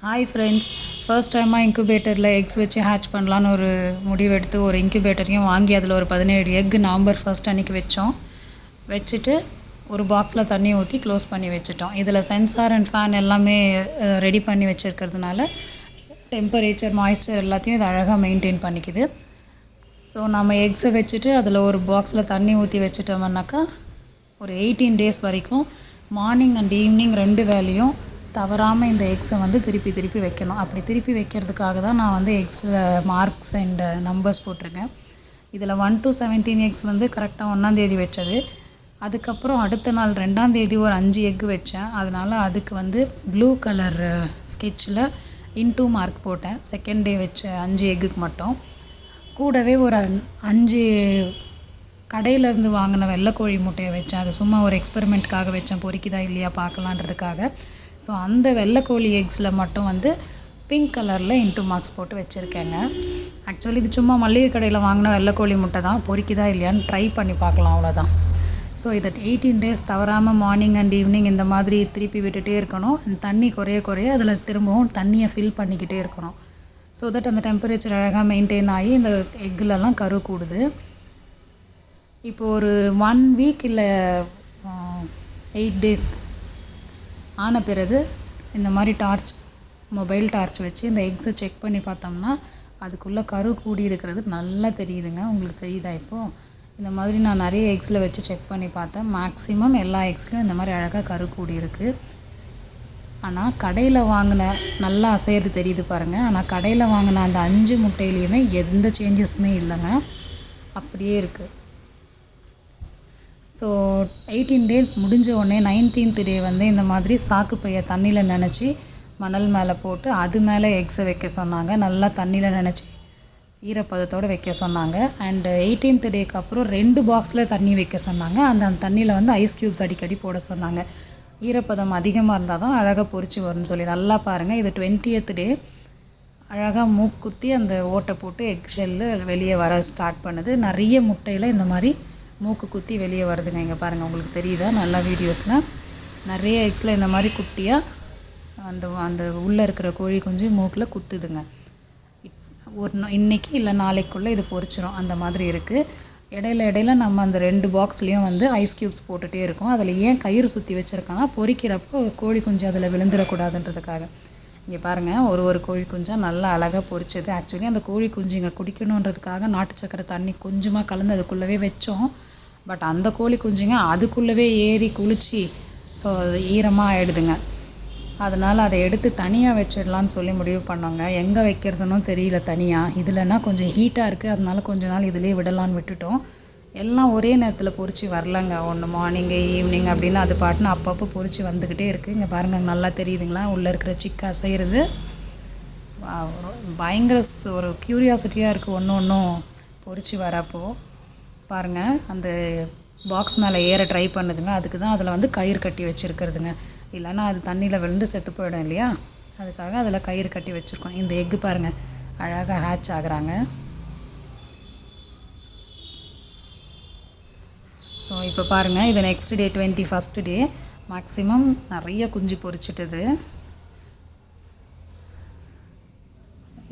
Hi friends, first டைமாக இன்குபேட்டரில் X வச்சு hatch பண்ணலான்னு ஒரு முடிவெடுத்து ஒரு இன்குபேட்டரையும் வாங்கி அதில் ஒரு 17 எக் நவம்பர் 1 அன்றைக்கி வச்சோம். வச்சுட்டு ஒரு பாக்ஸில் தண்ணி ஊற்றி க்ளோஸ் பண்ணி வச்சுட்டோம். இதில் சென்சார் அண்ட் ஃபேன் எல்லாமே ரெடி பண்ணி வச்சுருக்கிறதுனால டெம்பரேச்சர், மாய்ஸ்சர் எல்லாத்தையும் இது அழகாக மெயின்டைன் பண்ணிக்குது. ஸோ நம்ம எக்ஸை வச்சுட்டு அதில் ஒரு பாக்ஸில் தண்ணி ஊற்றி வச்சுட்டோம்னாக்கா ஒரு 18 டேஸ் வரைக்கும் மார்னிங் அண்ட் ஈவினிங் 2 வேளையும் தவறாமல் இந்த எக்ஸை திருப்பி வைக்கணும். அப்படி திருப்பி வைக்கிறதுக்காக தான் நான் எக்ஸில் மார்க்ஸ் அண்ட் நம்பர்ஸ் போட்டிருக்கேன். இதில் 1 to 17 எக்ஸ் கரெக்டாக 1ஆம் தேதி வச்சது. அதுக்கப்புறம் அடுத்த நாள் 2ஆம் தேதி ஒரு 5 எக்கு வச்சேன். அதனால் அதுக்கு ப்ளூ கலர் ஸ்கெட்சில் இன்டூ மார்க் போட்டேன். செகண்ட் டே வச்ச 5 எக்குக்கு மட்டும். கூடவே ஒரு 5 கடையிலேருந்து வாங்கின வெள்ளைக்கோழி முட்டையை வச்சேன். அது சும்மா ஒரு எக்ஸ்பெரிமெண்ட்காக வச்சேன், பொறிக்குதா இல்லையா பார்க்கலான்றதுக்காக. ஸோ அந்த வெள்ளைக்கோழி எக்ஸில் மட்டும் பிங்க் கலரில் இன்டூ மார்க்ஸ் போட்டு வச்சுருக்கேங்க. ஆக்சுவலி இது சும்மா மளிகை கடையில் வாங்கின வெள்ளைக்கோழி முட்டை தான், பொறிக்குதா இல்லையான்னு ட்ரை பண்ணி பார்க்கலாம், அவ்வளோதான். ஸோ இதை 18 டேஸ் தவறாமல் மார்னிங் அண்ட் ஈவினிங் இந்த மாதிரி திருப்பி விட்டுகிட்டே இருக்கணும். தண்ணி குறைய அதில் திரும்பவும் தண்ணியை ஃபில் பண்ணிக்கிட்டே இருக்கணும். ஸோ தட் அந்த டெம்பரேச்சர் அழகாக மெயின்டைன் ஆகி இந்த எக்குலலாம் கரு கூடுது. இப்போது ஒரு 1 வீக் இல்லை 8 டேஸ் ஆன பிறகு இந்த மாதிரி மொபைல் டார்ச் வச்சு இந்த எக்ஸை செக் பண்ணி பார்த்தோம்னா அதுக்குள்ளே கரு கூடி இருக்கிறது நல்லா தெரியுதுங்க. உங்களுக்கு தெரியுதா? இப்போது இந்த மாதிரி நான் நிறைய எக்ஸில் வச்சு செக் பண்ணி பார்த்தேன். மேக்ஸிமம் எல்லா எக்ஸ்லையும் இந்த மாதிரி அழகாக கரு கூடி இருக்குது. ஆனால் கடையில் வாங்கின நல்லா அசைகிறது தெரியுது பாருங்கள். ஆனால் கடையில் வாங்கின அந்த 5 முட்டையிலையுமே எந்த சேஞ்சஸுமே இல்லைங்க, அப்படியே இருக்குது. ஸோ 18 டே முடிஞ்ச உடனே 19th டே இந்த மாதிரி சாக்கு பையை தண்ணியில் நனைச்சி மணல் மேலே போட்டு அது மேலே எக்ஸை வைக்க சொன்னாங்க. நல்லா தண்ணியில் நனைச்சி ஈரப்பதத்தோடு வைக்க சொன்னாங்க. அண்டு 18th டேக்கு அப்புறம் 2 பாக்ஸில் தண்ணி வைக்க சொன்னாங்க. அந்த தண்ணியில் ஐஸ் க்யூப்ஸ் அடிக்கடி போட சொன்னாங்க. ஈரப்பதம் அதிகமாக இருந்தால் தான் அழகாக பொறிச்சு வரும்னு சொல்லி. நல்லா பாருங்கள், இது 20th டே அழகாக மூக்குத்தி அந்த ஓட்டை போட்டு எக் ஷெல்லு வெளியே வர ஸ்டார்ட் பண்ணுது. நிறைய முட்டையில் இந்த மாதிரி மூக்கு குத்தி வெளியே வருதுங்க. இங்கே பாருங்கள், உங்களுக்கு தெரியுதா? நல்லா வீடியோஸில் நிறைய எக்ஸில் இந்த மாதிரி குட்டியாக அந்த உள்ளே இருக்கிற கோழி குஞ்சு மூக்கில் குத்துதுங்க. இன்றைக்கி இல்லை நாளைக்குள்ளே இது பொரிச்சிரும், அந்த மாதிரி இருக்குது. இடையில நம்ம அந்த 2 பாக்ஸ்லேயும் ஐஸ் க்யூப்ஸ் போட்டுகிட்டே இருக்கோம். அதில் ஏன் கயிறு சுற்றி வச்சுருக்கோன்னா பொரிக்கிறப்போ கோழி குஞ்சு அதில் விழுந்துடக்கூடாதுன்றதுக்காக. இங்கே பாருங்கள், ஒரு கோழி குஞ்சாக நல்லா அழகாக பொரிச்சது. ஆக்சுவலி அந்த கோழி குஞ்சு இங்கே குடிக்கணுன்றதுக்காக நாட்டு சக்கரை தண்ணி கொஞ்சமாக கலந்து அதுக்குள்ளவே வச்சோம். பட் அந்த கோழி குஞ்சுங்க அதுக்குள்ளவே ஏறி குளிச்சு ஸோ ஈரமாக ஆகிடுதுங்க. அதனால் அதை எடுத்து தனியாக வச்சிடலான்னு சொல்லி முடிவு பண்ணோங்க. எங்கே வைக்கிறதுன்னு தெரியல தனியாக. இதில்னா கொஞ்சம் ஹீட்டாக இருக்குது, அதனால கொஞ்ச நாள் இதிலே விடலான்னு விட்டுட்டோம். எல்லாம் ஒரே நேரத்தில் பொரிச்சு வரலங்க. ஒன்று மார்னிங்கு ஈவினிங் அப்படின்னு அது பாட்டுன்னு அப்பப்போ பொரிச்சு வந்துக்கிட்டே இருக்குது. இங்கே பாருங்கள், நல்லா தெரியுதுங்களா உள்ளே இருக்கிற சிக்கா செய்கிறது. பயங்கர ஒரு க்யூரியாசிட்டியாக இருக்குது ஒன்றும் பொரிச்சு வரப்போ. பாருங்கள், அந்த பாக்ஸ் மேலே ஏற ட்ரை பண்ணுதுங்க. அதுக்கு தான் அதில் கயிறு கட்டி வச்சுருக்கிறதுங்க. இல்லைன்னா அது தண்ணியில் விழுந்து செத்து போயிடும் இல்லையா, அதுக்காக அதில் கயிறு கட்டி வச்சுருக்கோம். இந்த எக்கு பாருங்கள், அழகாக ஹேட்ச் ஆகுறாங்க. ஸோ இப்போ பாருங்கள், இது நெக்ஸ்ட் டே 21st டே. மேக்ஸிமம் நிறைய குஞ்சு பொரிச்சிட்டுது.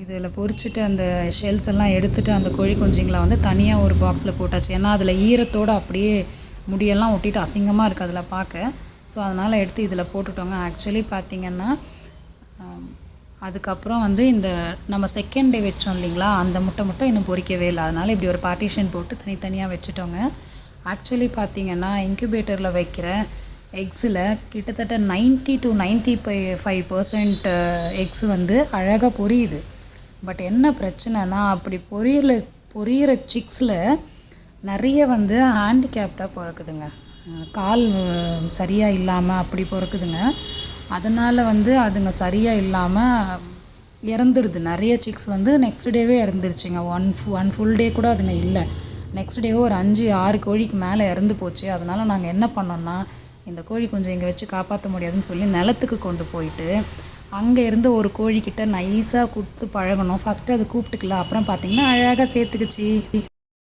இதில் பொரிச்சிட்டு அந்த ஷெல்ஸ் எல்லாம் எடுத்துகிட்டு அந்த கோழி குஞ்சுங்களை தனியாக ஒரு பாக்ஸில் போட்டாச்சு. ஏன்னா அதில் ஈரத்தோடு அப்படியே முடியெல்லாம் ஒட்டிட்டு அசிங்கமாக இருக்குது அதில் பார்க்க. ஸோ அதனால் எடுத்து இதில் போட்டுட்டோங்க. ஆக்சுவலி பார்த்திங்கன்னா அதுக்கப்புறம் இந்த நம்ம செகண்ட் டே வச்சோம் இல்லைங்களா, அந்த முட்டை மட்டும் இன்னும் பொரிக்கவே இல்லை. அதனால் இப்படி ஒரு பார்ட்டிஷன் போட்டு தனித்தனியாக வச்சுட்டோங்க. ஆக்சுவலி பார்த்திங்கன்னா இன்குபேட்டரில் வைக்கிற எக்ஸில் கிட்டத்தட்ட 90 to 95% எக்ஸ் அழகாக பொரியுது. பட் என்ன பிரச்சனைனா, அப்படி பொரியிற சிக்ஸில் நிறைய ஹேண்டிகேப்டாக பிறக்குதுங்க. கால் சரியாக இல்லாமல் அப்படி பிறக்குதுங்க. அதனால் அதுங்க சரியாக இல்லாமல் இறந்துடுது. நிறைய சிக்ஸ் நெக்ஸ்ட் டேவே இறந்துருச்சுங்க. ஒன் ஃபுல் டே கூட அதுங்க இல்லை. நெக்ஸ்ட் டேவே ஒரு 5-6 கோழிக்கு மேலே இறந்து போச்சு. அதனால் நாங்கள் என்ன பண்ணோன்னா, இந்த கோழி கொஞ்சம் இங்கே வச்சு காப்பாற்ற முடியாதுன்னு சொல்லி நிலத்துக்கு கொண்டு போயிட்டு அங்கே இருந்து ஒரு கோழிக்கிட்ட நைஸாக கொடுத்து பழகணும். ஃபஸ்ட்டு அது கூப்பிட்டுக்கல, அப்புறம் பார்த்திங்கன்னா அழகாக சேர்த்துக்குச்சு.